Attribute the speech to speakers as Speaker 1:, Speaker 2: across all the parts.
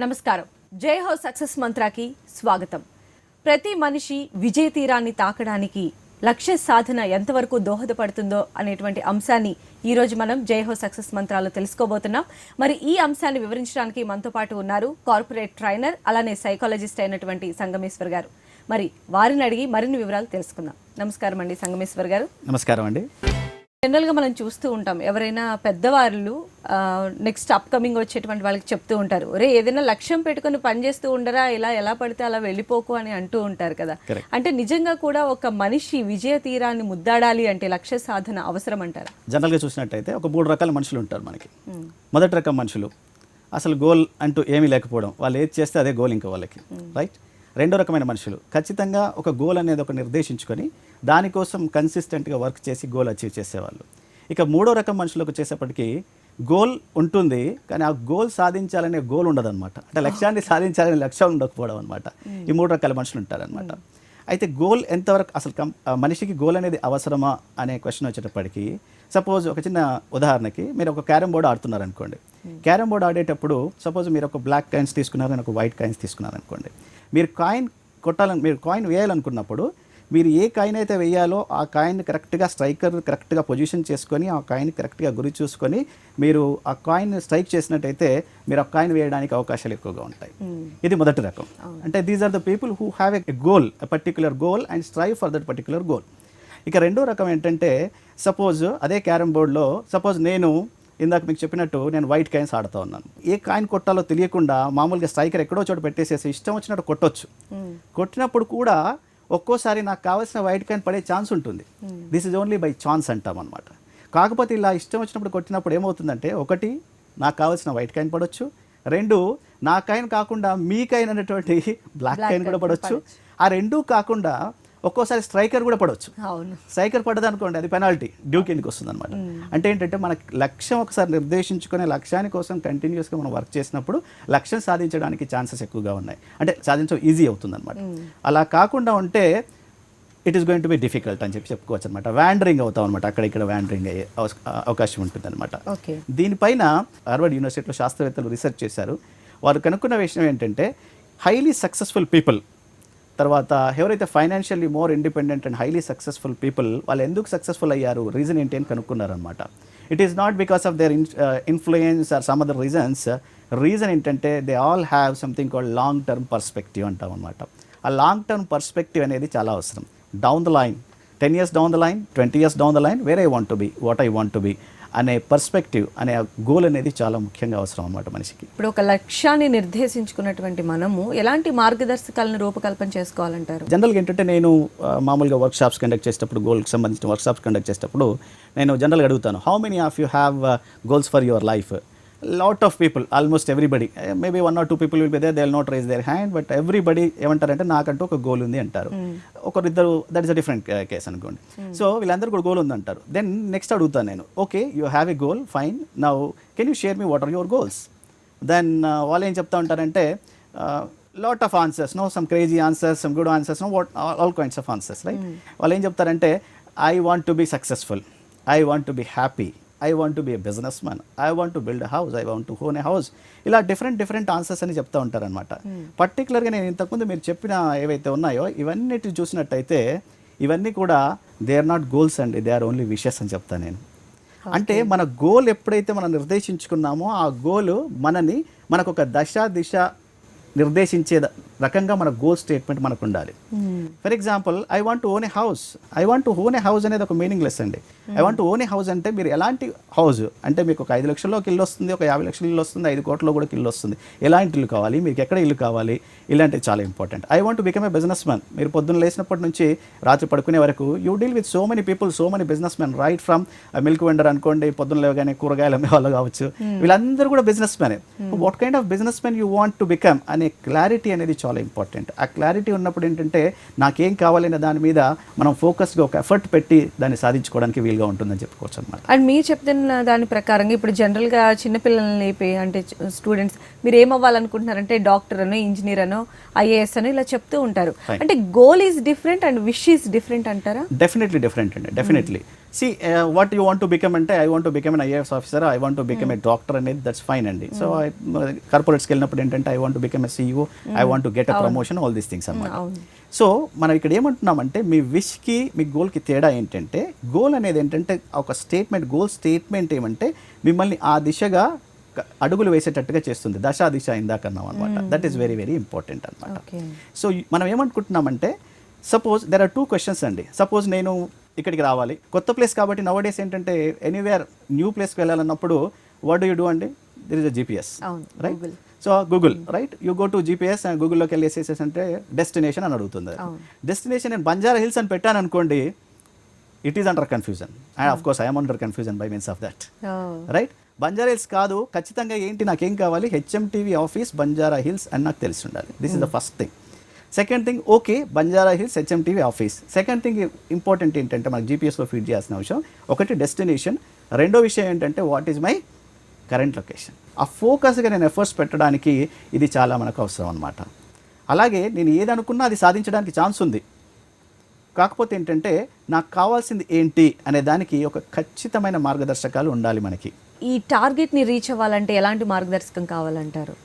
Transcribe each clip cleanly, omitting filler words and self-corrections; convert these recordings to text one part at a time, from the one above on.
Speaker 1: నమస్కారం. జై హో సక్సెస్ మంత్రాకి స్వాగతం. ప్రతి మనిషి విజయ తీరాన్ని తాకడానికి లక్ష్య సాధన ఎంతవరకు దోహదపడుతుందో అనేటువంటి అంశాన్ని ఈ రోజు మనం జై హో సక్సెస్ మంత్రాలు తెలుసుకోబోతున్నాం. మరి ఈ అంశాన్ని వివరించడానికి మనతో పాటు ఉన్నారు కార్పొరేట్ ట్రైనర్ అలానే సైకాలజిస్ట్ అయినటువంటి సంగమేశ్వర్ గారు. మరి వారిని అడిగి మరిన్ని వివరాలు తెలుసుకుందాం. నమస్కారం అండి సంగమేశ్వర్ గారు.
Speaker 2: నమస్కారం అండి.
Speaker 1: జనరల్గా మనం చూస్తూ ఉంటాం, ఎవరైనా పెద్దవాళ్ళు నెక్స్ట్ అప్కమింగ్ వచ్చేటువంటి వాళ్ళకి చెప్తూ ఉంటారు, ఒరే ఏదైనా లక్ష్యం పెట్టుకుని పనిచేస్తూ ఉండరా, ఇలా ఎలా పడితే అలా వెళ్ళిపోకు అని అంటూ ఉంటారు కదా. అంటే నిజంగా కూడా ఒక మనిషి విజయ తీరాన్ని ముద్దాడాలి అంటే లక్ష్య సాధన అవసరం అంటారా?
Speaker 2: జనరల్గా చూసినట్టయితే ఒక 3 రకాల మనుషులు ఉంటారు మనకి. మొదటి రకం మనుషులు అసలు గోల్ అంటూ ఏమీ లేకపోవడం, వాళ్ళు ఏది చేస్తే అదే గోల్ ఇంకా వాళ్ళకి, రైట్. రెండో రకమైన మనుషులు ఖచ్చితంగా ఒక గోల్ అనేది ఒక నిర్దేశించుకొని దానికోసం కన్సిస్టెంట్గా వర్క్ చేసి గోల్ అచీవ్ చేసేవాళ్ళు. ఇక మూడో రకం మనుషులకు వచ్చేసప్పటికి గోల్ ఉంటుంది కానీ ఆ గోల్ సాధించాలనే గోల్ ఉండదన్నమాట. అంటే లక్ష్యాన్ని సాధించాలనే లక్ష్యం ఉండకపోవడం అనమాట. ఈ 3 రకాల మనుషులు ఉంటారనమాట. అయితే గోల్ ఎంతవరకు అసలు మనిషికి గోల్ అనేది అవసరమా అనే క్వశ్చన్ వచ్చేటప్పటికి, సపోజ్ ఒక చిన్న ఉదాహరణకి మీరు ఒక క్యారమ్ బోర్డు ఆడుతున్నారు అనుకోండి. క్యారమ్ బోర్డు ఆడేటప్పుడు సపోజ్ మీరు ఒక బ్లాక్ కాయిన్స్ తీసుకున్నారు, నేను ఒక వైట్ కాయిన్స్ తీసుకున్నారు అనుకోండి. మీరు కాయిన్ వేయాలనుకున్నప్పుడు మీరు ఏ కాయిన్ అయితే వేయాలో ఆ కాయిన్ కరెక్ట్గా స్ట్రైకర్ కరెక్ట్గా పొజిషన్ చేసుకొని ఆ కాయిన్ కరెక్ట్గా గురి చూసుకొని మీరు ఆ కాయిన్ స్ట్రైక్ చేసినట్టయితే మీరు ఆ కాయిన్ వేయడానికి అవకాశాలు ఎక్కువగా ఉంటాయి. ఇది మొదటి రకం. అంటే these are the people who have a goal, a particular goal and strive for that particular goal. ఇక రెండో రకం ఏంటంటే, సపోజ్ అదే క్యారమ్ బోర్డ్లో సపోజ్ నేను ఇందాక మీకు చెప్పినట్టు నేను వైట్ కాయిన్స్ ఆడుతూ ఉన్నాను. ఏ కాయిన్ కొట్టాలో తెలియకుండా మామూలుగా స్ట్రైకర్ ఎక్కడో చోట పెట్టేసేసి ఇష్టం వచ్చినట్టు కొట్టొచ్చు. కొట్టినప్పుడు కూడా ఒక్కోసారి నాకు కావాల్సిన వైట్ కాయిన్ పడే ఛాన్స్ ఉంటుంది. This is only by chance అంటాం అనమాట. కాకపోతే ఇలా ఇష్టం వచ్చినప్పుడు కొట్టినప్పుడు ఏమవుతుందంటే, ఒకటి నాకు కావాల్సిన వైట్ కాయిన్ పడవచ్చు, 2 నా కాయిన్ కాకుండా మీ కాయిన్ అనేటువంటి బ్లాక్ కాయిన్ కూడా పడవచ్చు. ఆ 2 కాకుండా ఒక్కోసారి స్ట్రైకర్ కూడా పడవచ్చు. స్ట్రైకర్ పడ్డది అనుకోండి, అది పెనాల్టీ డ్యూ కిందకి వస్తుంది అనమాట. అంటే ఏంటంటే మనకి లక్ష్యం ఒకసారి నిర్దేశించుకునే లక్ష్యాని కోసం కంటిన్యూస్గా మనం వర్క్ చేసినప్పుడు లక్ష్యం సాధించడానికి ఛాన్సెస్ ఎక్కువగా ఉన్నాయి. అంటే సాధించడం ఈజీ అవుతుంది అనమాట. అలా కాకుండా ఉంటే it is going to be difficult అని చెప్పుకోవచ్చు అనమాట. వ్యాండరింగ్ అవుతాం అనమాట, అక్కడ ఇక్కడ వ్యాండరింగ్ అయ్యే అవకాశం ఉంటుంది అనమాట. దీనిపైన హార్వర్డ్ యూనివర్సిటీలో శాస్త్రవేత్తలు రీసెర్చ్ చేశారు. వారు కనుక్కున్న విషయం ఏంటంటే, హైలీ సక్సెస్ఫుల్ పీపుల్, తర్వాత ఎవరైతే financially more independent and highly successful people, వాళ్ళు ఎందుకు సక్సెస్ఫుల్ అయ్యారు, రీజన్ ఏంటి అని కనుక్కున్నారనమాట. It is not because of their influence or some other reasons. Reason ఏంటంటే they all have something called long term perspective అంటాం అనమాట. ఆ లాంగ్ టర్మ్ పర్స్పెక్టివ్ అనేది చాలా అవసరం. Down the line, 10 years down the line, 20 years down the line, where I want to be, what I want to B అనే perspective అనే goal అనేది చాలా ముఖ్యంగా అవసరం అన్నమాట మనిషికి.
Speaker 1: ఇప్పుడు ఒక లక్ష్యాన్ని నిర్దేశించుకున్నటువంటి మనము ఎలాంటి మార్గదర్శకాలను రూపకల్పన చేసుకోవాలంటారు?
Speaker 2: జనరల్గా ఏంటంటే, నేను మామూలుగా వర్క్షాప్స్ కండక్ట్ చేసేటప్పుడు, గోల్కి సంబంధించిన వర్క్షాప్స్ కండక్ట్ చేసేటప్పుడు నేను జనరల్గా అడుగుతాను, how many of you have goals for your life? Lot of people, almost everybody, maybe 1 or 2 people will be there, they will not raise their hand, but everybody ఏమంటారంటే నాకంటూ ఒక goal ఉంది అంటారు. ఒకరిద్దరు, that is a different case అనుకోండి. So వీళ్ళందరూ కూడా goal ఉంది అంటారు. దెన్ నెక్స్ట్ అడుగుతాను నేను, okay you have a goal, fine, now can you share me what are your goals? Then వాళ్ళు ఏం చెప్తా ఉంటారంటే, lot of answers, no some crazy answers, some good answers, no what all kinds of answers, right. వాళ్ళు ఏం చెప్తారంటే, I want to be successful, I want to be happy, I want to be a businessman, I want to build a house, I want to own a house. ఇలా different answers అని చెప్తూ ఉంటారనమాట. పర్టికులర్గా నేను ఇంతకుముందు మీరు చెప్పిన ఏవైతే ఉన్నాయో ఇవన్నిటి చూసినట్టయితే ఇవన్నీ కూడా దే ఆర్ నాట్ గోల్స్ అండి, దే ఆర్ ఓన్లీ విషెస్ అని చెప్తాను నేను. అంటే మన గోల్ ఎప్పుడైతే మనం నిర్దేశించుకున్నామో ఆ గోల్ మనకు ఒక దిశ నిర్దేశించే రకంగా మన గోల్ స్టేట్మెంట్ మనకు ఉండాలి. For example, I want to own A house. I want to own A house అనేది ఒక మీనింగ్లెస్ అండి. I want to own A house అంటే మీరు ఎలాంటి హౌస్ అంటే, మీకు ఒక 5 లక్షల్లోకి ఇల్లు వస్తుంది, ఒక 50 లక్షల ఇల్లు వస్తుంది, 5 కోట్లలో కూడా ఇల్లు వస్తుంది. ఎలాంటి ఇల్లు కావాలి, మీకు ఎక్కడ ఇల్లు కావాలి, ఇలాంటివి చాలా important. I want to become a businessman. మీరు పొద్దున్న లేచినప్పటి నుంచి రాత్రి పడుకునే వరకు you deal with so many people, so many businessman, right from milk vendor అనుకోండి, పొద్దున్న లేవగానే కూరగాయలు అమ్మే వాళ్ళు కావచ్చు, వీళ్ళందరూ కూడా బిజినెస్ మ్యానే. What kind of businessman you want to become అనే క్లారిటీ అనేది చాలా ఇంపార్టెంట్. ఆ క్లారిటీ ఉన్నప్పుడు ఏంటంటే, నాకేం కావాలనే దాని మీద మనం ఫోకస్గా ఒక ఎఫర్ట్ పెట్టి దాన్ని సాధించుకోవడానికి వీలుగా ఉంటుందని చెప్పుకోవచ్చు అనమాట.
Speaker 1: అండ్ మీరు చెప్తున్న దాని ప్రకారంగా ఇప్పుడు జనరల్గా చిన్నపిల్లల్ని లేపి, అంటే స్టూడెంట్స్ మీరు ఏమవ్వాలనుకుంటున్నారంటే డాక్టర్ అనో, ఇంజనీర్ అనో, IAS అనో ఇలా చెప్తూ ఉంటారు. అంటే goal is different and wish is different అంటారా?
Speaker 2: డెఫినెట్లీ డిఫరెంట్ అండి, definitely. See what you want to become అంటే I want to become an IAS officer, I want to become a doctor అనేది దట్స్ ఫైన్ అండి. So కార్పొరేట్స్కి వెళ్ళినప్పుడు ఏంటంటే I want to become a CEO, I want to get a promotion, all these things అన్నమాట. So మనం ఇక్కడ ఏమంటున్నామంటే మీ విష్కి మీ గోల్కి తేడా ఏంటంటే, గోల్ అనేది ఏంటంటే ఒక స్టేట్మెంట్, గోల్ స్టేట్మెంట్ ఏమంటే మిమ్మల్ని ఆ దిశగా అడుగులు వేసేటట్టుగా చేస్తుంది. దిశ ఇందాక అన్నాం అనమాట. That is very very important అనమాట. సో మనం ఏమనుకుంటున్నామంటే సపోజ్ దెర్ ఆర్ 2 క్వశ్చన్స్ అండి. సపోజ్ నేను ఇక్కడికి రావాలి, కొత్త ప్లేస్ కాబట్టి నవ్ డేస్ ఏంటంటే ఎనీవేర్ న్యూ ప్లేస్కి వెళ్ళాలన్నప్పుడు వాట్ డూ యూ డూ అండి, there is a GPS, right? So Google, right? You go to GPS and గూగుల్లోకి వెళ్ళి వేసేసేసి అంటే డెస్టినేషన్ అని అడుగుతుంది. డెస్టినేషన్ నేను బంజారా హిల్స్ అని పెట్టాను అనుకోండి, it is under confusion and of course I'm under confusion by means of that, right? Banjara hills కాదు, ఖచ్చితంగా ఏంటి నాకేం కావాలి, HMTV ఆఫీస్ బంజారా హిల్స్ అని నాకు తెలిసి ఉండాలి. This is the first thing. Second thing, okay Banjara hills HMTV office. Second thing important ఏంటంటే మనకు జీపీఎస్లో ఫీడ్ చేయాల్సిన విషయం ఒకటి డెస్టినేషన్, రెండో విషయం ఏంటంటే what is my current location. ఆ ఫోకస్గా నేను ఎఫర్ట్స్ పెట్టడానికి ఇది చాలా మనకు అవసరం అనమాట. అలాగే నేను ఏదనుకున్నా అది సాధించడానికి ఛాన్స్ ఉంది. కాకపోతే ఏంటంటే నాకు కావాల్సింది ఏంటి అనే దానికి ఒక ఖచ్చితమైన మార్గదర్శకాలు ఉండాలి మనకి.
Speaker 1: ఈ టార్గెట్ని రీచ్ అవ్వాలంటే ఎలాంటి మార్గదర్శకం కావాలంటారు?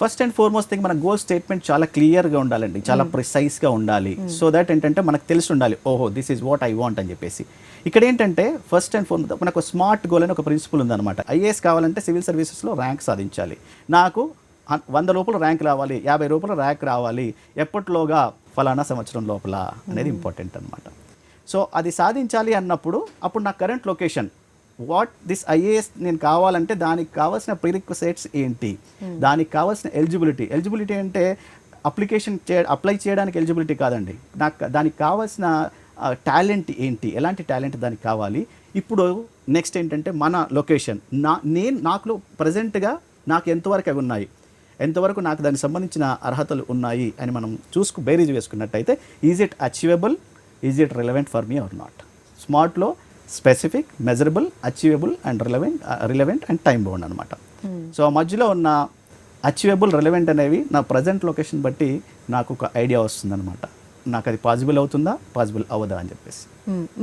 Speaker 2: ఫస్ట్ అండ్ ఫార్మోస్ట్ థింగ్ మన గోల్ స్టేట్మెంట్ చాలా క్లియర్గా ఉండాలండి, చాలా ప్రిసైజ్గా ఉండాలి. సో దట్ ఏంటంటే మనకు తెలిసి ఉండాలి, ఓహో this is what I want అని చెప్పేసి. ఇక్కడ ఏంటంటే ఫస్ట్ అండ్ ఫార్మోస్ట్ మనకు స్మార్ట్ గోల్ అని ఒక ప్రిన్సిపల్ ఉందన్నమాట. ఐఏఎస్ కావాలంటే సివిల్ సర్వీసెస్లో ర్యాంక్ సాధించాలి. నాకు 100 లోపల ర్యాంక్ రావాలి, 50 లోపల ర్యాంక్ రావాలి, ఎప్పటిలోగా ఫలానా సంవత్సరం లోపల అనేది ఇంపార్టెంట్ అనమాట. సో అది సాధించాలి అన్నప్పుడు అప్పుడు నా current location what this IAS నేను కావాలంటే దానికి కావాల్సిన ప్రీరిక్విజిట్స్ ఏంటి, దానికి కావాల్సిన ఎలిజిబిలిటీ అంటే అప్లై చేయడానికి ఎలిజిబిలిటీ కాదండి, నాకు దానికి కావాల్సిన టాలెంట్ ఏంటి, ఎలాంటి టాలెంట్ దానికి కావాలి. ఇప్పుడు నెక్స్ట్ ఏంటంటే మన లొకేషన్, నాకు ప్రజెంట్గా నాకు ఎంతవరకు అవి ఉన్నాయి, ఎంతవరకు నాకు దానికి సంబంధించిన అర్హతలు ఉన్నాయి అని మనం బేరీజ్ వేసుకున్నట్టయితే is it achievable, is it relevant for me or not. స్మార్ట్లో specific, measurable, achievable and relevant and time bound అనమాట. సో ఆ మధ్యలో ఉన్న అచీవబుల్, రిలవెంట్ అనేవి నా ప్రజెంట్ లొకేషన్ బట్టి నాకు ఒక ఐడియా వస్తుందన్నమాట, నాకు అది పాసిబుల్ అవుతుందా, పాసిబుల్ అవ్వదా అని చెప్పేసి.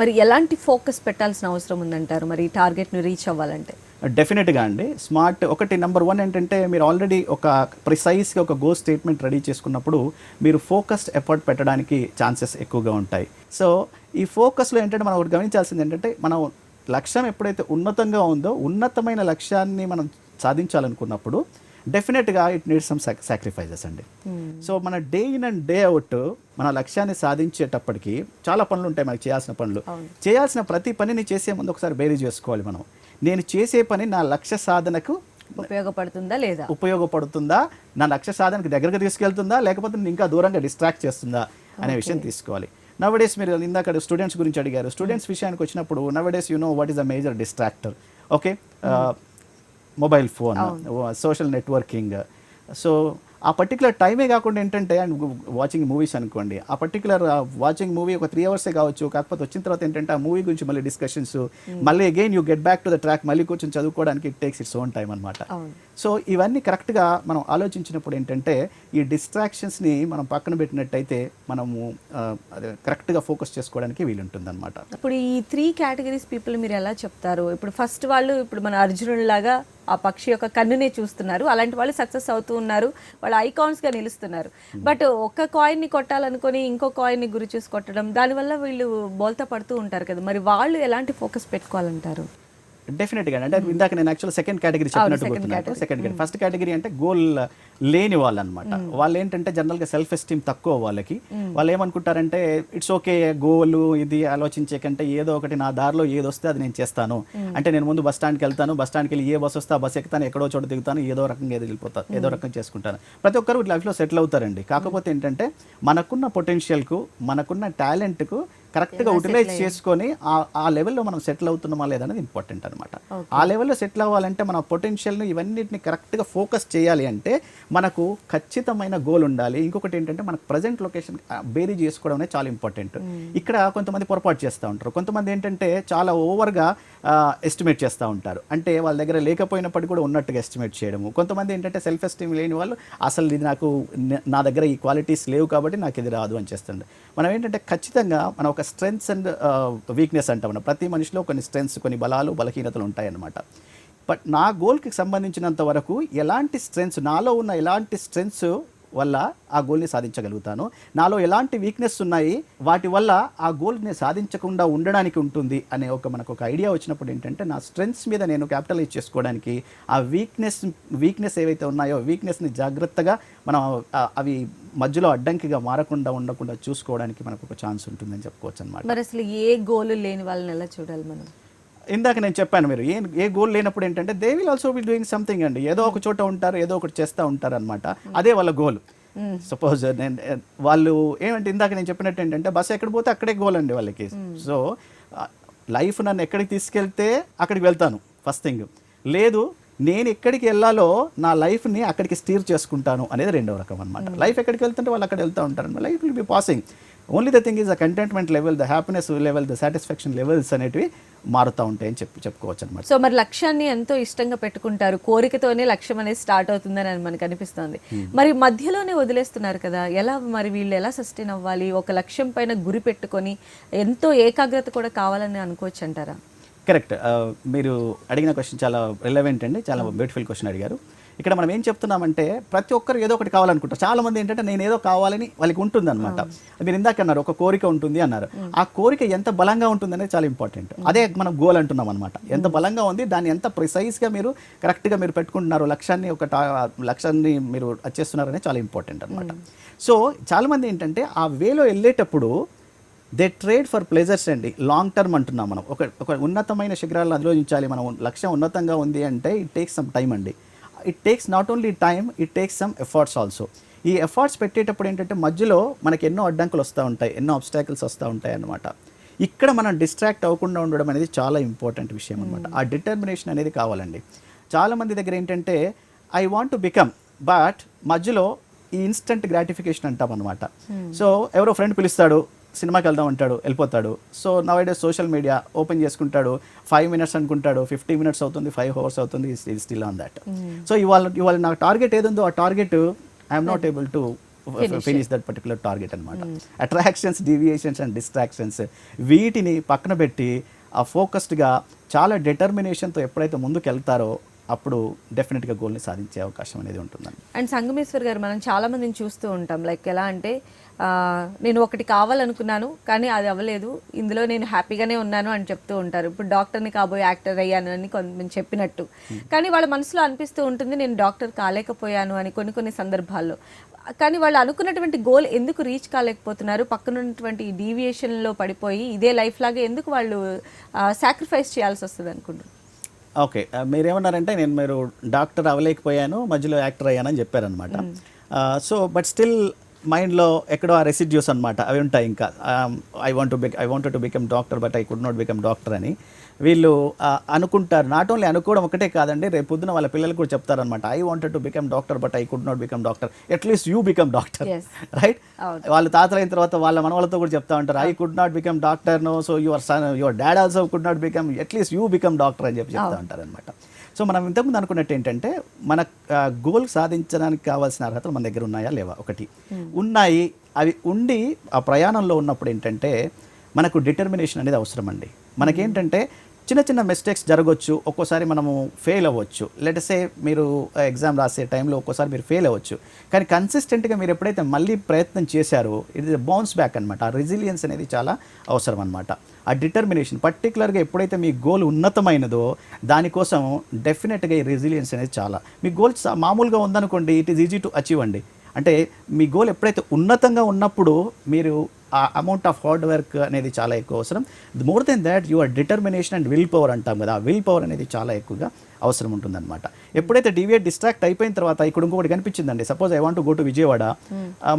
Speaker 1: మరి ఎలాంటి ఫోకస్ పెట్టాల్సిన అవసరం ఉందంటారు మరి టార్గెట్ని రీచ్ అవ్వాలంటే?
Speaker 2: డెఫినెట్గా అండి స్మార్ట్ ఒకటి నెంబర్ 1 ఏంటంటే మీరు ఆల్రెడీ ఒక ప్రిసైజ్గా ఒక గోల్ స్టేట్మెంట్ రెడీ చేసుకున్నప్పుడు మీరు ఫోకస్డ్ ఎఫర్ట్ పెట్టడానికి ఛాన్సెస్ ఎక్కువగా ఉంటాయి. సో ఈ ఫోకస్లో ఏంటంటే మనం ఒకటి గమనించాల్సింది ఏంటంటే మనం లక్ష్యం ఎప్పుడైతే ఉన్నతంగా ఉందో, ఉన్నతమైన లక్ష్యాన్ని మనం సాధించాలనుకున్నప్పుడు డెఫినెట్గా ఇట్ నీడ్స్ సమ్ సాక్రిఫైజెస్ అండి. సో మన day in and day out మన లక్ష్యాన్ని సాధించేటప్పటికి చాలా పనులు ఉంటాయి మనకి చేయాల్సిన పనులు. చేయాల్సిన ప్రతి పనిని చేసే ముందు ఒకసారి బేరీజ్ చేసుకోవాలి మనం, నేను చేసే పని నా లక్ష్య సాధనకు ఉపయోగపడుతుందా, నా లక్ష్య సాధనకు దగ్గరగా తీసుకెళ్తుందా, లేకపోతే నేను ఇంకా దూరంగా డిస్ట్రాక్ట్ చేస్తుందా అనే విషయం తీసుకోవాలి. నవడేస్ మీరు ఇందాక స్టూడెంట్స్ గురించి అడిగారు, స్టూడెంట్స్ విషయానికి వచ్చినప్పుడు nowadays you know what is the major distractor, okay, mobile phone, social networking. So ఆ పర్టికులర్ టైమే కాకుండా ఏంటంటే అండ్ వాచింగ్ మూవీస్ అనుకోండి, ఆ పర్టికులర్ వాచింగ్ మూవీ ఒక 3 అవర్సే కావచ్చు, కాకపోతే వచ్చిన తర్వాత ఏంటంటే ఆ మూవీ గురించి మళ్ళీ డిస్కషన్స్, మళ్ళీ again you get back to the track, మళ్ళీ కొంచెం చదువుకోవడానికి it takes its own time అనమాట. సో ఇవన్నీ కరెక్ట్గా మనం ఆలోచించినప్పుడు ఏంటంటే ఈ డిస్ట్రాక్షన్స్ని మనం పక్కన పెట్టినట్టయితే మనము కరెక్ట్గా ఫోకస్ చేసుకోవడానికి వీలుంటుంది అనమాట.
Speaker 1: ఇప్పుడు ఈ 3 కేటగిరీస్ పీపుల్ మీరు ఎలా చెప్తారు? ఇప్పుడు ఫస్ట్ వాళ్ళు ఇప్పుడు మన అర్జునుడిలాగా ఆ పక్షి యొక్క కన్నునే చూస్తున్నారు, అలాంటి వాళ్ళు సక్సెస్ అవుతూ ఉన్నారు, వాళ్ళు ఐకాన్స్గా నిలుస్తున్నారు. బట్ ఒక్క కాయిన్ని కొట్టాలనుకొని ఇంకో కాయిన్ని గురి చూసి కొట్టడం, దానివల్ల వీళ్ళు బోల్తా పడుతూ ఉంటారు కదా, మరి వాళ్ళు ఎలాంటి ఫోకస్ పెట్టుకోవాలంటారు?
Speaker 2: డెఫినెట్గా అంటే ఇందాక నేను యాక్చువల్ సెకండ్ కేటగిరీ చెప్పినట్టు గుర్తున్నాను. సెకండ్ కేటగిరీ, ఫస్ట్ కేటగిరీ అంటే గోల్ లేని వాళ్ళు అనమాట. వాళ్ళు ఏంటంటే జనరల్గా సెల్ఫ్ ఎస్టీమ్ తక్కువ వాళ్ళకి. వాళ్ళు ఏమనుకుంటారంటే ఇట్స్ ఓకే, గోల్ ఇది ఆలోచించే కంటే ఏదో ఒకటి నా దారిలో ఏది వస్తే అది నేను చేస్తాను. అంటే నేను ముందు బస్ స్టాండ్కి వెళ్తాను, బస్ స్టాండ్కి వెళ్ళి ఏ బస్ వస్తే ఆ బస్ ఎక్కుతాను, ఎక్కడో చోట దిగుతాను, ఏదో రకంగా వెళ్ళిపోతాను, ఏదో రకంగా చేసుకుంటాను. ప్రతి ఒక్కరు లైఫ్లో సెటిల్ అవుతారండి. కాకపోతే ఏంటంటే మనకున్న పొటెన్షియల్కు, మనకున్న టాలెంట్కు కరెక్ట్గా యూటిలైజ్ చేసుకొని ఆ లెవెల్లో మనం సెటిల్ అవుతున్నామా లేదనేది ఇంపార్టెంట్ అనమాట. ఆ లెవెల్లో సెటిల్ అవ్వాలంటే మన పొటెన్షియల్ని ఇవన్నిటిని కరెక్ట్గా ఫోకస్ చేయాలి అంటే మనకు ఖచ్చితమైన గోల్ ఉండాలి. ఇంకొకటి ఏంటంటే మనకు ప్రజెంట్ లొకేషన్ బేరీ చేసుకోవడం అనేది చాలా ఇంపార్టెంట్. ఇక్కడ కొంతమంది పొరపాటు చేస్తూ ఉంటారు. కొంతమంది ఏంటంటే చాలా ఓవర్గా ఎస్టిమేట్ చేస్తూ ఉంటారు. అంటే వాళ్ళ దగ్గర లేకపోయినప్పటికీ కూడా ఉన్నట్టుగా ఎస్టిమేట్ చేయడము. కొంతమంది ఏంటంటే సెల్ఫ్ ఎస్టీమ్ లేని వాళ్ళు అసలు ఇది నాకు నా దగ్గర ఈ క్వాలిటీస్ లేవు కాబట్టి నాకు ఇది రాదు అని చేస్తుండే. మనం ఏంటంటే ఖచ్చితంగా మనం ఒక స్ట్రెంగ్స్ అండ్ వీక్నెస్ అంటాం. ప్రతి మనిషిలో కొన్ని స్ట్రెంగ్స్, కొన్ని బలాలు, బలహీనతలు ఉంటాయన్నమాట. బట్ నా గోల్కి సంబంధించినంత వరకు ఎలాంటి స్ట్రెంగ్స్, నాలో ఉన్న ఎలాంటి స్ట్రెంగ్స్ వల్ల ఆ గోల్ని సాధించగలుగుతాను, నాలో ఎలాంటి వీక్నెస్ ఉన్నాయి వాటి వల్ల ఆ గోల్ని సాధించకుండా ఉండడానికి ఉంటుంది అనే మనకు ఒక ఐడియా వచ్చినప్పుడు ఏంటంటే నా స్ట్రెంగ్స్ మీద నేను క్యాపిటలైజ్ చేసుకోవడానికి ఆ వీక్నెస్ ఏవైతే ఉన్నాయో వీక్నెస్ని జాగ్రత్తగా మనం అవి మధ్యలో అడ్డంకిగా ఉండకుండా చూసుకోవడానికి మనకు ఒక ఛాన్స్ ఉంటుందని చెప్పుకోవచ్చు అనమాట.
Speaker 1: మరి అసలు ఏ గోల్ లేని వాళ్ళని ఎలా చూడాలి మనం?
Speaker 2: ఇందాక నేను చెప్పాను, మీరు ఏ గోల్ లేనప్పుడు ఏంటంటే they will also be doing something అండి. ఏదో ఒక చోట ఉంటారు, ఏదో ఒకటి చేస్తూ ఉంటారు అనమాట. అదే వాళ్ళ గోల్. సపోజ్ వాళ్ళు ఏమంటే ఇందాక నేను చెప్పినట్టు ఏంటంటే బస్సు ఎక్కడ పోతే అక్కడే గోల్ అండి వాళ్ళకి. సో లైఫ్ నన్ను ఎక్కడికి తీసుకెళ్తే అక్కడికి వెళ్తాను ఫస్ట్ థింగ్. లేదు నేను ఎక్కడికి వెళ్ళాలో నా లైఫ్ని అక్కడికి స్టీర్ చేసుకుంటాను అనేది రెండవ రకం అనమాట. లైఫ్ ఎక్కడికి వెళ్తుంటే వాళ్ళు అక్కడ వెళ్తూ ఉంటారు అనమాట. Life will be passing. Only the thing is the contentment level, the happiness level, the satisfaction levels అనేటివి మారుతూ ఉంటాయని చెప్పుకోవచ్చు అనమాట.
Speaker 1: సో మరి లక్ష్యాన్ని ఎంతో ఇష్టంగా పెట్టుకుంటారు, కోరికతోనే లక్ష్యం అనేది స్టార్ట్ అవుతుందని మనకు అనిపిస్తుంది. మరి మధ్యలోనే వదిలేస్తున్నారు కదా, ఎలా మరి వీళ్ళు ఎలా సస్టైన్ అవ్వాలి? ఒక లక్ష్యం పైన గురి పెట్టుకొని ఎంతో ఏకాగ్రత కూడా కావాలని అనుకోవచ్చు అంటారా?
Speaker 2: కరెక్ట్. మీరు అడిగిన క్వశ్చన్ చాలా రిలవెంట్ అండి, చాలా బ్యూటిఫుల్ క్వశ్చన్ అడిగారు. ఇక్కడ మనం ఏం చెప్తున్నామంటే ప్రతి ఒక్కరు ఏదో ఒకటి కావాలనుకుంటారు. చాలా మంది ఏంటంటే నేను ఏదో కావాలని వాళ్ళకి ఉంటుంది అనమాట. మీరు ఇందాక అన్నారు ఒక కోరిక ఉంటుంది అన్నారు. ఆ కోరిక ఎంత బలంగా ఉంటుంది అనేది చాలా ఇంపార్టెంట్. అదే మనం గోల్ అంటున్నాం అనమాట. ఎంత బలంగా ఉంది, దాన్ని ఎంత ప్రిసైజ్గా మీరు కరెక్ట్గా మీరు పెట్టుకుంటున్నారు, లక్ష్యాన్ని మీరు వచ్చేస్తున్నారు అనేది చాలా ఇంపార్టెంట్ అనమాట. సో చాలామంది ఏంటంటే ఆ వేలో వెళ్ళేటప్పుడు దే ట్రేడ్ ఫర్ ప్లెజర్స్ అండి. లాంగ్ టర్మ్ అంటున్నాం మనం. ఒక ఉన్నతమైన శిఖరాలను అధిరోహించాలి, మనం లక్ష్యం ఉన్నతంగా ఉంది అంటే ఇట్ టేక్స్ సమ్ టైమ్ అండి. It takes not only time, it takes some efforts also. ఈ ఎఫర్ట్స్ పెట్టేటప్పుడు ఏంటంటే మధ్యలో మనకి ఎన్నో అడ్డంకులు వస్తూ ఉంటాయి, ఎన్నో ఆబ్స్టాకిల్స్ వస్తూ ఉంటాయి అన్నమాట. ఇక్కడ మనం డిస్ట్రాక్ట్ అవ్వకుండా ఉండడం అనేది చాలా ఇంపార్టెంట్ విషయం అనమాట. ఆ డిటర్మినేషన్ అనేది కావాలండి. చాలామంది దగ్గర ఏంటంటే I want to become, but మధ్యలో ఈ ఇన్స్టెంట్ గ్రాటిఫికేషన్ అంటాం అనమాట. సో ఎవరో ఫ్రెండ్ పిలుస్తాడు, సినిమాకి వెళ్దాం అంటాడు, వెళ్ళిపోతాడు. సో నౌడేస్ సోషల్ మీడియా ఓపెన్ చేసుకుంటాడు, 5 minutes అనుకుంటాడు, 50 minutes అవుతుంది, 5 hours అవుతుంది, స్టిల్ ఆన్ దాట్. సో ఇవాళ నాకు టార్గెట్ ఏదుందో ఆ target I'm not able to finish that particular target అనమాట. అట్రాక్షన్స్, డీవియేషన్స్ అండ్ డిస్ట్రాక్షన్స్ వీటిని పక్కన పెట్టి ఆ ఫోకస్డ్గా చాలా డిటర్మినేషన్తో ఎప్పుడైతే ముందుకు వెళ్తారో అప్పుడు డెఫినెట్గా గోల్ని సాధించే అవకాశం అనేది ఉంటుందండి.
Speaker 1: అండ్ సంగమేశ్వర్ గారు, మనం చాలా మందిని చూస్తూ ఉంటాం, లైక్ ఎలా అంటే నేను ఒకటి కావాలనుకున్నాను కానీ అది అవ్వలేదు, ఇందులో నేను హ్యాపీగానే ఉన్నాను అని చెప్తూ ఉంటారు. ఇప్పుడు డాక్టర్ని కాబోయే యాక్టర్ అయ్యాను అని కొంతమంది చెప్పినట్టు, కానీ వాళ్ళ మనసులో అనిపిస్తూ ఉంటుంది నేను డాక్టర్ కాలేకపోయాను అని కొన్ని సందర్భాల్లో. కానీ వాళ్ళు అనుకున్నటువంటి గోల్ ఎందుకు రీచ్ కాలేకపోతున్నారు, పక్కన ఉన్నటువంటి డీవియేషన్లో పడిపోయి ఇదే లైఫ్ లాగా ఎందుకు వాళ్ళు సాక్రిఫైస్ చేయాల్సి వస్తుంది అనుకుంటున్నారు?
Speaker 2: ఓకే, మీరేమన్నారంటే మీరు డాక్టర్ అవ్వలేకపోయాను, మధ్యలో యాక్టర్ అయ్యానని చెప్పారనమాట. సో బట్ స్టిల్ మైండ్లో ఎక్కడో ఆ రెసిడ్యూస్ అనమాట అవి ఉంటాయి. ఇంకా I wanted to become doctor but I could not become doctor అని వీళ్ళు అనుకుంటారు. నాట్ ఓన్లీ అనుకోవడం ఒకటే కాదండి, రేపు పొద్దున వాళ్ళ పిల్లలు కూడా చెప్తారనమాట, I wanted to become doctor but I could not become doctor, at least you become doctor, right? వాళ్ళు తాతలైన తర్వాత వాళ్ళ మనవాళ్ళతో కూడా చెప్తా ఉంటారు, I could not become doctor, no, so your dad also could not become, at least you become doctor అని చెప్తా ఉంటారు అనమాట. సో మనం ఇంతకుముందు అనుకున్నట్టు ఏంటంటే మన గోల్ సాధించడానికి కావాల్సిన అర్హతలు మన దగ్గర ఉన్నాయా లేవా? ఒకటి ఉన్నాయి. అవి ఉండి ఆ ప్రయాణంలో ఉన్నప్పుడు ఏంటంటే మనకు డిటర్మినేషన్ అనేది అవసరం అండి. మనకేంటంటే చిన్న మిస్టేక్స్ జరగవచ్చు, ఒక్కోసారి మనము ఫెయిల్ అవ్వచ్చు. లెట్సే మీరు ఎగ్జామ్ రాసే టైంలో ఒక్కోసారి మీరు ఫెయిల్ అవ్వచ్చు, కానీ కన్సిస్టెంట్గా మీరు ఎప్పుడైతే మళ్ళీ ప్రయత్నం చేశారో ఇట్ ఇస్ బౌన్స్ బ్యాక్ అనమాట. ఆ రెసిలియన్స్ అనేది చాలా అవసరం అనమాట. ఆ డిటర్మినేషన్ పర్టికులర్గా ఎప్పుడైతే మీ గోల్ ఉన్నతమైనదో దానికోసం డెఫినెట్గా ఈ రెసిలియన్స్ అనేది చాలా. మీ గోల్ మామూలుగా ఉందనుకోండి, it is easy to achieve అండి. అంటే మీ గోల్ ఎప్పుడైతే ఉన్నతంగా ఉన్నప్పుడు మీరు ఆ అమౌంట్ ఆఫ్ హార్డ్ వర్క్ అనేది చాలా ఎక్కువ అవసరం. More than that your determination and will power అంటాం కదా, ఆ విల్ పవర్ అనేది చాలా ఎక్కువగా అవసరం ఉంటుందన్నమాట. ఎప్పుడైతే డీవియేట్ డిస్ట్రాక్ట్ అయిపోయిన తర్వాత ఇక్కడ ఇంకొకటి కనిపించిందండి. Suppose I want to go to Vijayawada,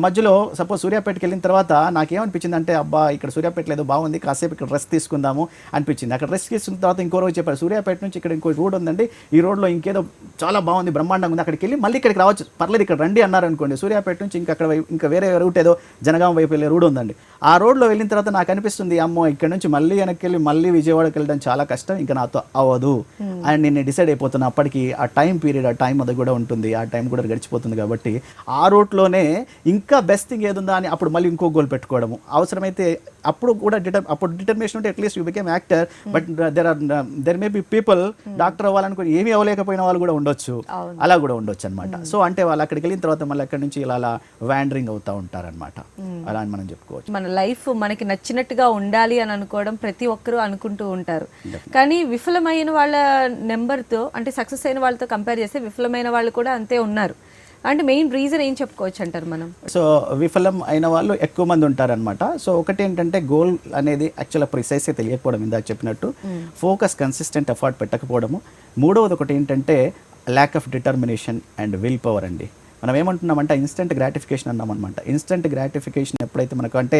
Speaker 2: మధ్యలో సపోజ్ సూర్యాపేటకి వెళ్ళిన తర్వాత నాకేమనిపించింది అంటే అబ్బా ఇక్కడ సూర్యాపేట లేదు బాగుంది, కాసేపు ఇక్కడ రెస్ట్ తీసుకుందాము అనిపించింది. అక్కడ రెస్ట్ తీసుకున్న తర్వాత ఇంకో రోజు చెప్పారు సూర్యాపేట నుంచి ఇక్కడ ఇంకో రోడ్ ఉందండి, ఈ రోడ్లో ఇంకేదో చాలా బాగుంది బ్రహ్మాండంగా ఉంది, అక్కడికి వెళ్ళి మళ్ళీ ఇక్కడికి రావచ్చు, పర్లేదు ఇక్కడ రండి అన్నారు అనుకోండి. సూర్యాపేట నుంచి ఇంకా వేరే రూట్ ఏదో జనగాం వైపు వెళ్ళే రూట్ ఉందండి. ఆ రోడ్లో వెళ్ళిన తర్వాత నాకు అనిపిస్తుంది అమ్మో ఇక్కడ నుంచి మళ్ళీ వెనక్కి వెళ్ళి మళ్ళీ విజయవాడకి వెళ్ళడం చాలా కష్టం, ఇంకా నాతో అవ్వదు అని నేను డిసైడ్ అయిపోతున్నా. అప్పటికి ఆ టైం పీరియడ్, ఆ టైం అది కూడా ఉంటుంది, ఆ టైం కూడా గడిచిపోతుంది. కాబట్టి ఆ రూట్లోనే ఇంకా బెస్ట్ థింగ్ ఏదుందా అని అప్పుడు మళ్ళీ ఇంకో గోల్ పెట్టుకోవడము అవసరమైతే. అప్పుడు కూడా అప్పుడు డిటర్మినేషన్ ఉంటే at least you became actor, but there may be people doctor అవ్వాలనుకుని ఏమీ అవ్వలేకపోయిన వాళ్ళు కూడా ఉండొచ్చు, అలా కూడా ఉండొచ్చు అనమాట. సో అంటే వాళ్ళు అక్కడికి వెళ్ళిన తర్వాత మళ్ళీ అక్కడి నుంచి ఇలా వ్యాండరింగ్ అవుతూ ఉంటారనమాట. అలా అని మనం చెప్పుకోవచ్చు.
Speaker 1: మన లైఫ్ మనకి నచ్చినట్టుగా ఉండాలి అని అనుకోవడం ప్రతి ఒక్కరూ అనుకుంటూ ఉంటారు. కానీ విఫలమైన వాళ్ళ నెంబర్తో అంటే సక్సెస్ అయిన వాళ్ళతో కంపేర్ చేస్తే విఫలమైన వాళ్ళు కూడా అంతే ఉన్నారు. అంటే మెయిన్ రీజన్ ఏం చెప్పుకోవచ్చు అంటారు మనం?
Speaker 2: సో విఫలం అయిన వాళ్ళు ఎక్కువ మంది ఉంటారనమాట. సో ఒకటి ఏంటంటే గోల్ అనేది యాక్చువల్గా ప్రిసైజ్గా తెలియకపోవడం, ఇందాక చెప్పినట్టు ఫోకస్, కన్సిస్టెంట్ ఎఫర్ట్ పెట్టకపోవడము. మూడవది ఒకటి ఏంటంటే lack of determination and will power అండి. మనం ఏమంటున్నామంటే ఇన్స్టెంట్ గ్రాటిఫికేషన్ అన్నామన్నమాట. ఇన్స్టెంట్ గ్రాటిఫికేషన్ ఎప్పుడైతే మనకు అంటే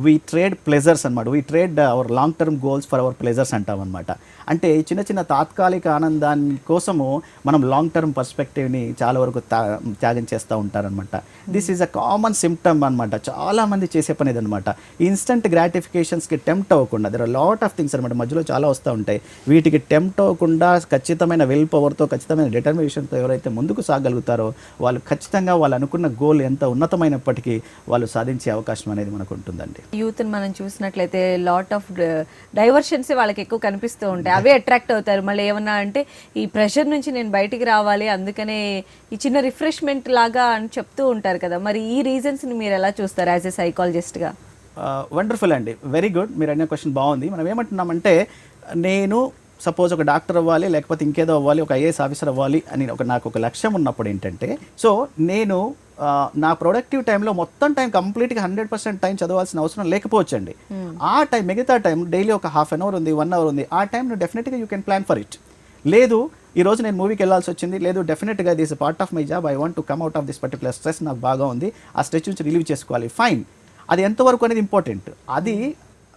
Speaker 2: వీ ట్రేడ్ ప్లెజర్స్ అనమాట, we trade our long term goals for our pleasures అంటామన్నమాట. అంటే చిన్న చిన్న తాత్కాలిక ఆనందాన్ని కోసము మనం లాంగ్ టర్మ్ పర్స్పెక్టివ్ని చాలా వరకు త్యాగం చేస్తూ ఉంటారనమాట. This is a common symptom అనమాట, చాలామంది చేసే పని ఇదనమాట. ఇన్స్టెంట్ గ్రాటిఫికేషన్స్కి టెంప్ట్ అవ్వకుండా, there are lot of things అనమాట మధ్యలో చాలా వస్తూ ఉంటాయి. వీటికి టెంప్ట్ అవ్వకుండా ఖచ్చితమైన విల్ పవర్తో, ఖచ్చితమైన డిటర్మినేషన్తో ఎవరైతే ముందుకు సాగలుగుతారో వాళ్ళు ఖచ్చితంగా వాళ్ళు అనుకున్న గోల్ ఎంత ఉన్నతమైనప్పటికీ వాళ్ళు సాధించే అవకాశం అనేది మనకు ఉంటుందండి.
Speaker 1: యూత్ని మనం చూసినట్లయితే లాట్ ఆఫ్ డైవర్షన్స్ వాళ్ళకి ఎక్కువ కనిపిస్తూ ఉంటాయి, అవే అట్రాక్ట్ అవుతారు. మళ్ళీ ఏమన్నా అంటే ఈ ప్రెషర్ నుంచి నేను బయటికి రావాలి, అందుకనే ఈ చిన్న రిఫ్రెష్మెంట్ లాగా అని చెప్తూ ఉంటారు కదా. మరి ఈ రీజన్స్ని మీరు ఎలా చూస్తారు యాజ్ ఎ సైకాలజిస్ట్గా?
Speaker 2: వండర్ఫుల్ అండి, వెరీ గుడ్. మీరు అడిగిన క్వశ్చన్ బాగుంది. మనం ఏమంటున్నామంటే నేను సపోజ్ ఒక డాక్టర్ అవ్వాలి, లేకపోతే ఇంకేదో అవ్వాలి, ఒక ఐఏఎస్ ఆఫీసర్ అవ్వాలి అని నాకు ఒక లక్ష్యం ఉన్నప్పుడు ఏంటంటే, సో నేను నా ప్రొడక్టివ్ టైంలో మొత్తం టైం కంప్లీట్గా 100% టైం చదవాల్సిన అవసరం లేకపోవచ్చండి. ఆ టైం, మిగతా టైం డైలీ ఒక హాఫ్ అన్ అవర్ ఉంది, 1 అవర్ ఉంది, ఆ టైం డెఫినెట్గా you can plan for it. లేదు ఈరోజు నేను మూవీకి వెళ్ళాల్సి వచ్చింది, లేదు డెఫినెట్గా this part of my job, I want to come out of this particular stress, నాకు బాగా ఉంది, ఆ స్ట్రెస్ నుంచి రిలీవ్ చేసుకోవాలి, ఫైన్. అది ఎంతవరకు అనేది ఇంపార్టెంట్, అది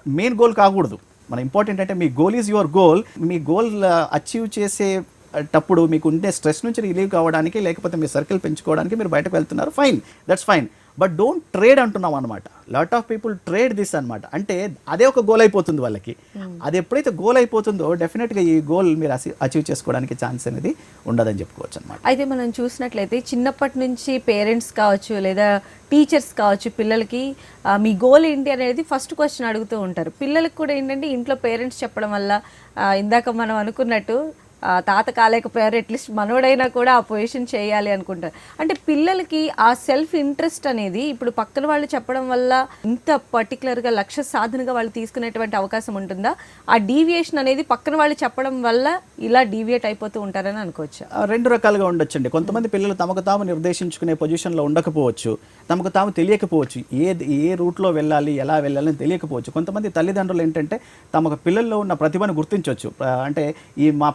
Speaker 2: మెయిన్ గోల్ కాకూడదు. మన ఇంపార్టెంట్ అంటే మీ గోల్ ఈజ్ యువర్ గోల్. మీ గోల్ అచీవ్ చేసేటప్పుడు మీకు ఉండే స్ట్రెస్ నుంచి రిలీవ్ కావడానికి, లేకపోతే మీ సర్కిల్ పెంచుకోవడానికి మీరు బయటకు వెళ్తున్నారు, fine, that's fine. But don't trade అంటున్నాం అనమాట. Lot of people trade this అనమాట. అంటే అదే ఒక గోల్ అయిపోతుంది వాళ్ళకి. అది ఎప్పుడైతే గోల్ అయిపోతుందో డెఫినెట్గా ఈ గోల్ మీరు అచీవ్ చేసుకోవడానికి ఛాన్స్ అనేది ఉండదని చెప్పుకోవచ్చు అనమాట.
Speaker 1: అయితే మనం చూసినట్లయితే చిన్నప్పటి నుంచి పేరెంట్స్ కావచ్చు లేదా టీచర్స్ కావచ్చు పిల్లలకి మీ గోల్ ఏంటి అనేది ఫస్ట్ క్వశ్చన్ అడుగుతూ ఉంటారు. పిల్లలకు కూడా ఏంటంటే ఇంట్లో పేరెంట్స్ చెప్పడం వల్ల ఇందాక మనం అనుకున్నట్టు తాత కాలేకపోయారు, అట్లీస్ట్ మనోడైనా కూడా ఆ పొజిషన్ చేయాలి అనుకుంటారు. అంటే పిల్లలకి ఆ సెల్ఫ్ ఇంట్రెస్ట్ అనేది ఇప్పుడు పక్కన వాళ్ళు చెప్పడం వల్ల ఇంత పర్టికులర్గా లక్ష్య సాధనగా వాళ్ళు తీసుకునేటువంటి అవకాశం ఉంటుందా? ఆ డీవియేషన్ అనేది పక్కన వాళ్ళు చెప్పడం వల్ల ఇలా డీవియేట్ అయిపోతూ ఉంటారని అనుకోవచ్చు.
Speaker 2: రెండు రకాలుగా ఉండొచ్చండి. కొంతమంది పిల్లలు తమకు తాము నిర్దేశించుకునే పొజిషన్లో ఉండకపోవచ్చు, తమకు తాము తెలియకపోవచ్చు, ఏ రూట్లో వెళ్ళాలి, ఎలా వెళ్ళాలని తెలియకపోవచ్చు. కొంతమంది తల్లిదండ్రులు ఏంటంటే తమకు పిల్లల్లో ఉన్న ప్రతిభను గుర్తించవచ్చు. అంటే మా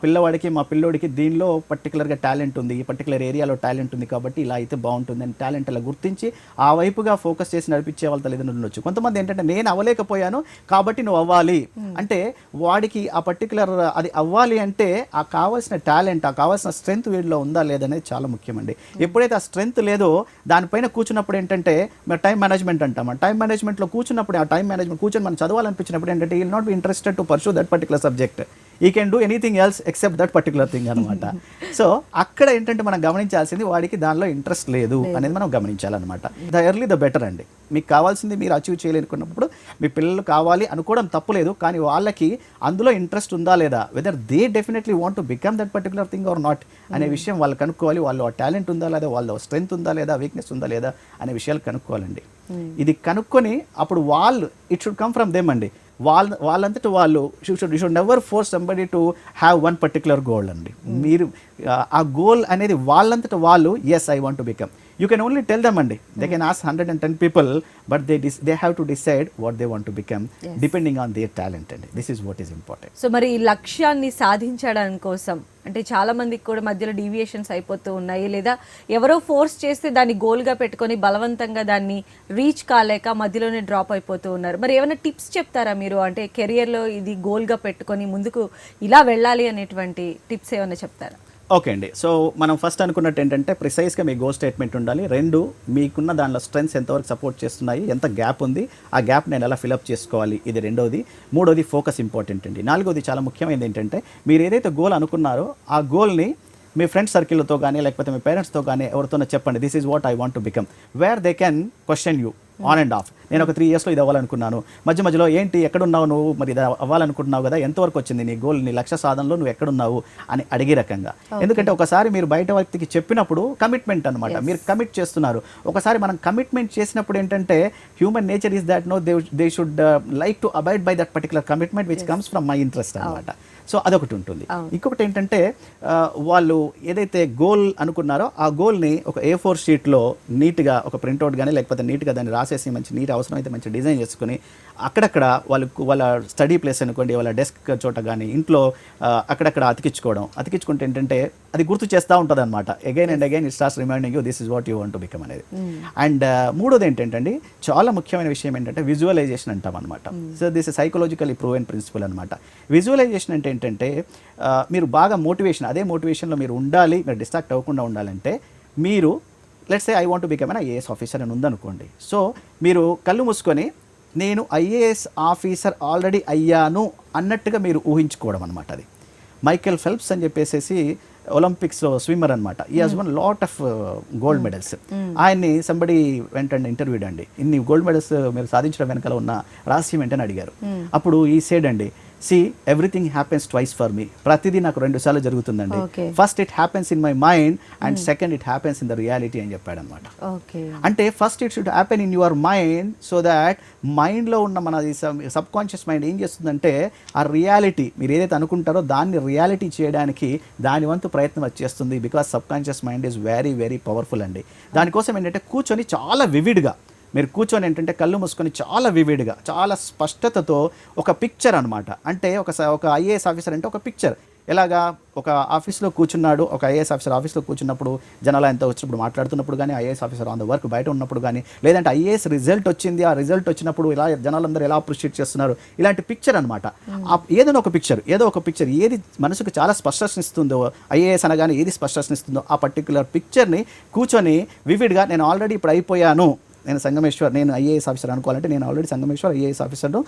Speaker 2: పిల్లోడికి దీనిలో పర్టికులర్గా టాలెంట్ ఉంది, ఈ పర్టికులర్ ఏరియాలో టాలెంట్ ఉంది కాబట్టి ఇలా అయితే బాగుంటుంది అని టాలెంట్ అలా గుర్తించి ఆ వైపుగా ఫోకస్ చేసి నడిపించే వాళ్ళ తల్లిదండ్రులు ఉండొచ్చు. కొంతమంది ఏంటంటే నేను అవ్వలేకపోయాను కాబట్టి నువ్వు అవ్వాలి అంటే వాడికి ఆ పర్టికులర్ అది అవ్వాలి అంటే ఆ కావాల్సిన టాలెంట్, ఆ కావాల్సిన స్ట్రెంగ్త్ వీడిలో ఉందా లేదనేది చాలా ముఖ్యమండి. ఎప్పుడైతే ఆ స్ట్రెంగ్త్ లేదో దానిపైన కూర్చున్నప్పుడు ఏంటంటే మరి టైం మేనేజ్మెంట్ అంటాం. టైం మేనేజ్మెంట్లో కూర్చున్నప్పుడు ఆ టైం మేనేజ్మెంట్ కూర్చొని మనం చదవాలనిపించినప్పుడు ఏంటంటే will not be interested to pursue that particular subject, ఈ can do anything else except that particular thing అనమాట. సో అక్కడ ఏంటంటే మనం గమనించాల్సింది వాడికి దానిలో ఇంట్రెస్ట్ లేదు అనేది మనం గమనించాలన్నమాట. ద ఎర్లీ ద బెటర్ అండి. మీకు కావాల్సింది మీరు అచీవ్ చేయలేనుకున్నప్పుడు మీ పిల్లలు కావాలి అనుకోవడం తప్పులేదు, కానీ వాళ్ళకి అందులో ఇంట్రెస్ట్ ఉందా లేదా, whether they definitely want to become that particular thing or not అనే విషయం వాళ్ళు కనుక్కోవాలి. వాళ్ళు ఆ టాలెంట్ ఉందా లేదా, వాళ్ళ స్ట్రెంగ్త్ ఉందా లేదా, వీక్నెస్ ఉందా లేదా అనే విషయాలు కనుక్కోవాలండి. ఇది కనుక్కొని అప్పుడు వాళ్ళు it should come from them అండి. వాళ్ళంతటి వాళ్ళు you should never force somebody to have one particular goal అండి. మీరు ఆ గోల్ అనేది వాళ్ళంతటి వాళ్ళు yes I want to become. You can only tell them అండి, they can ask 110 people, but they have to decide what they want to become,
Speaker 1: Yes.
Speaker 2: depending on their talent అండి. This is what is important.
Speaker 1: So మరి ఈ లక్ష్యాన్ని సాధించడానికి కోసం అంటే చాలా మందికి కూడా మధ్యలో డీవియేషన్స్ అయిపోతూ ఉన్నాయి, లేదా ఎవరో ఫోర్స్ చేస్తే దాన్ని గోల్గా పెట్టుకొని బలవంతంగా దాన్ని రీచ్ కాలేక మధ్యలోనే డ్రాప్ అయిపోతూ ఉన్నారు. మరి ఏమైనా టిప్స్ చెప్తారా మీరు, అంటే కెరియర్లో ఇది గోల్గా పెట్టుకొని ముందుకు ఇలా వెళ్ళాలి అనేటువంటి టిప్స్ ఏమైనా చెప్తారా?
Speaker 2: ఓకే అండి. సో మనం ఫస్ట్ అనుకున్నట్టు ఏంటంటే ప్రిసైజ్గా మీ గోల్ స్టేట్మెంట్ ఉండాలి. 2, మీకున్న దానిలో స్ట్రెంగ్స్ ఎంతవరకు సపోర్ట్ చేస్తున్నాయి, ఎంత గ్యాప్ ఉంది, ఆ గ్యాప్ నేను ఎలా ఫిలప్ చేసుకోవాలి, ఇది 2వది. 3వది ఫోకస్ ఇంపార్టెంట్ అండి. 4వది చాలా ముఖ్యమైనది ఏంటంటే మీరు ఏదైతే గోల్ అనుకున్నారో ఆ గోల్ని మీ ఫ్రెండ్స్ సర్కిల్తో కానీ లేకపోతే మీ పేరెంట్స్తో కానీ ఎవరితోనో చెప్పండి, this is what I want to become, where they can question you on and of. నేను ఒక 3 yearsలో ఇది అవ్వాలనుకున్నాను, మధ్యలో ఏంటి ఎక్కడున్నావు నువ్వు, మరి ఇది అవ్వాలనుకుంటున్నావు కదా, ఎంతవరకు వచ్చింది నీ గోల్, నీ లక్ష్య సాధనలో నువ్వు ఎక్కడున్నావు అని అడిగే రకంగా. ఎందుకంటే ఒకసారి మీరు బయట వ్యక్తికి చెప్పినప్పుడు కమిట్మెంట్ అనమాట, మీరు కమిట్ చేస్తున్నారు. ఒకసారి మనం కమిట్మెంట్ చేసినప్పుడు ఏంటంటే human nature is that no they should like to abide by that particular commitment which comes from my interest అనమాట. సో అదొకటి ఉంటుంది. ఇంకొకటి ఏంటంటే వాళ్ళు ఏదైతే గోల్ అనుకున్నారో ఆ గోల్ని ఒక A4 షీట్లో నీట్గా ఒక ప్రింట్అవుట్ కానీ లేకపోతే నీట్గా దాన్ని రాసేసి మంచి నీట్ అవసరమైతే మంచి డిజైన్ చేసుకుని అక్కడక్కడ వాళ్ళ స్టడీ ప్లేస్ అనుకోండి, వాళ్ళ డెస్క్ చోట కానీ ఇంట్లో అక్కడక్కడ అతికించుకుంటే ఏంటంటే అది గుర్తు చేస్తూ ఉంటుంది అనమాట. Again and again it starts reminding you this is what you want to become అనేది. అండ్ 3వది ఏంటంటే చాలా ముఖ్యమైన విషయం ఏంటంటే విజువలైజేషన్ అంటాం అనమాట. So this is psychologically proven principle అనమాట. విజువలైజేషన్ అంటే ఏంటంటే మీరు బాగా మోటివేషన్, అదే మోటివేషన్లో మీరు ఉండాలి, మీరు డిస్ట్రాక్ట్ అవ్వకుండా ఉండాలంటే మీరు let's say I want to become an IAS officer అని ఉందనుకోండి. సో మీరు కళ్ళు మూసుకొని నేను IAS ఆఫీసర్ ఆల్రెడీ అయ్యాను అన్నట్టుగా మీరు ఊహించుకోవడం అనమాట. అది మైకేల్ ఫెల్ప్స్ అని చెప్పేసి ఒలింపిక్స్లో స్విమ్మర్ అనమాట. ఈ has one lot of gold medals. ఆయన్ని సంబడి వెంటనే ఇంటర్వ్యూడ్ అండి, ఇన్ని గోల్డ్ మెడల్స్ మీరు సాధించడం వెనకాల ఉన్న రహస్యం ఏంటని అడిగారు. అప్పుడు ఈ సైడ్ అండి, C everything happens twice for me, ప్రతిదీ నాకు 2 సార్లు జరుగుతుందండి. First it happens in my mind and second it happens in the reality అని చెప్పాడు అనమాట. అంటే first it should happen in your mind, so that మైండ్లో ఉన్న మన సబ్ కాన్షియస్ మైండ్ ఏం చేస్తుందంటే ఆ రియాలిటీ మీరు ఏదైతే అనుకుంటారో దాన్ని రియాలిటీ చేయడానికి దాని వంతు ప్రయత్నం వచ్చేస్తుంది. Because sub conscious mind is very very powerful అండి. దానికోసం ఏంటంటే కూర్చొని చాలా వివిడ్గా మీరు కూర్చొని ఏంటంటే కళ్ళు మూసుకొని చాలా వివిడ్గా చాలా స్పష్టతతో ఒక పిక్చర్ అనమాట. అంటే ఒక IAS ఆఫీసర్ అంటే ఒక పిక్చర్ ఎలాగా ఒక ఆఫీస్లో కూర్చున్నాడు, ఒక IAS ఆఫీసర్ ఆఫీస్లో కూర్చున్నప్పుడు జనాలు ఎంత వచ్చినప్పుడు మాట్లాడుతున్నప్పుడు కానీ, IAS officer on the work బయట ఉన్నప్పుడు కానీ, లేదంటే IAS రిజల్ట్ వచ్చింది, ఆ రిజల్ట్ వచ్చినప్పుడు ఇలా జనాలందరూ ఎలా అప్రిషియేట్ చేస్తున్నారు, ఇలాంటి పిక్చర్ అనమాట. ఏదో ఒక పిక్చర్ ఏది మనసుకు చాలా స్పష్టతనిస్తుందో, IAS అనగానే ఏది స్పష్టతనిస్తుందో ఆ పర్టికులర్ పిక్చర్ని కూర్చొని వివిడ్గా నేను ఆల్రెడీ ఇప్పుడు అయిపోయాను, నేను సంగమేశ్వర్, నేను IAS ఆఫీసర్ అనుకోవాలంటే నేను ఆల్రెడీ సంగమేశ్వర్ IAS ఆఫీసర్ను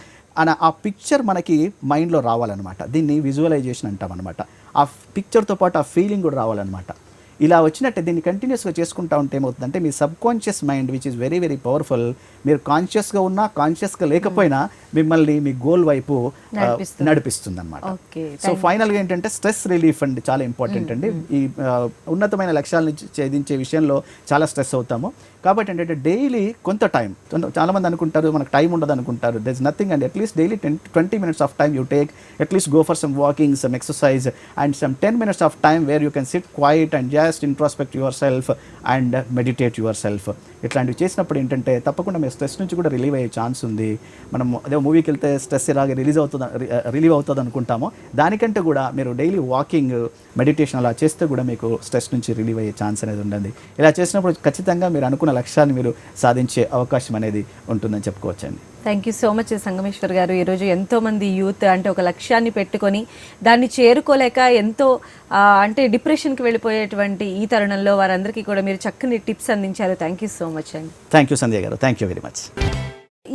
Speaker 2: అని ఆ పిక్చర్ మనకి మైండ్లో రావాలన్నమాట. దీన్ని విజువలైజేషన్ అంటాం అనమాట. ఆ పిక్చర్తో పాటు ఆ ఫీలింగ్ కూడా రావాలన్నమాట. ఇలా వచ్చినట్టే దీన్ని కంటిన్యూస్గా చేసుకుంటా ఉంటే ఏమవుతుందంటే మీ subconscious mind which is very very powerful, మీరు కాన్షియస్గా ఉన్నా కాన్షియస్గా లేకపోయినా మిమ్మల్ని మీ గోల్ వైపు నడిపిస్తుంది అనమాట. సో ఫైనల్గా ఏంటంటే స్ట్రెస్ రిలీఫ్ అండి చాలా ఇంపార్టెంట్ అండి. ఈ ఉన్నతమైన లక్ష్యాలను ఛేదించే విషయంలో చాలా స్ట్రెస్ అవుతాము. కాబట్టి ఏంటంటే డైలీ కొంత టైం, చాలామంది అనుకుంటారు మనకు టైం ఉండదు అనుకుంటారు, there is nothing and at least daily 20 minutes of time you take, at least go for some walking, some exercise and some 10 minutes of time where you can sit quiet and just introspect yourself and meditate yourself. ఇట్లాంటివి చేసినప్పుడు ఏంటంటే తప్పకుండా మీ stress నుంచి కూడా relieve అయ్యే chance ఉంది. మనం అదే మూవీకి వెళ్తే స్ట్రెస్ ఇలాగే రిలీవ్ అవుతుంది అనుకుంటామో దానికంటే కూడా మీరు డైలీ వాకింగ్, మెడిటేషన్ అలా చేస్తే కూడా మీకు స్ట్రెస్ నుంచి రిలీవ్ అయ్యే ఛాన్స్ అనేది ఉంటుంది. ఇలా చేసినప్పుడు ఖచ్చితంగా మీరు అనుకున్న లక్ష్యాన్ని మీరు సాధించే అవకాశం అనేది ఉంటుందని చెప్పుకోవచ్చండి.
Speaker 1: Thank you so much Sangameshwar garu. ఈరోజు ఎంతోమంది యూత్ అంటే ఒక లక్ష్యాన్ని పెట్టుకొని దాన్ని చేరుకోలేక ఎంతో అంటే డిప్రెషన్కి వెళ్ళిపోయేటువంటి ఈ తరుణంలో వారందరికీ కూడా మీరు చక్కని టిప్స్ అందించారు. థ్యాంక్ యూ సో మచ్ అండి.
Speaker 2: థ్యాంక్ యూ సంధ్య గారు, థ్యాంక్ యూ వెరీ మచ్.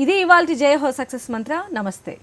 Speaker 1: ఇది ఇవాల్టి జయ హో సక్సెస్ మంత్ర. నమస్తే.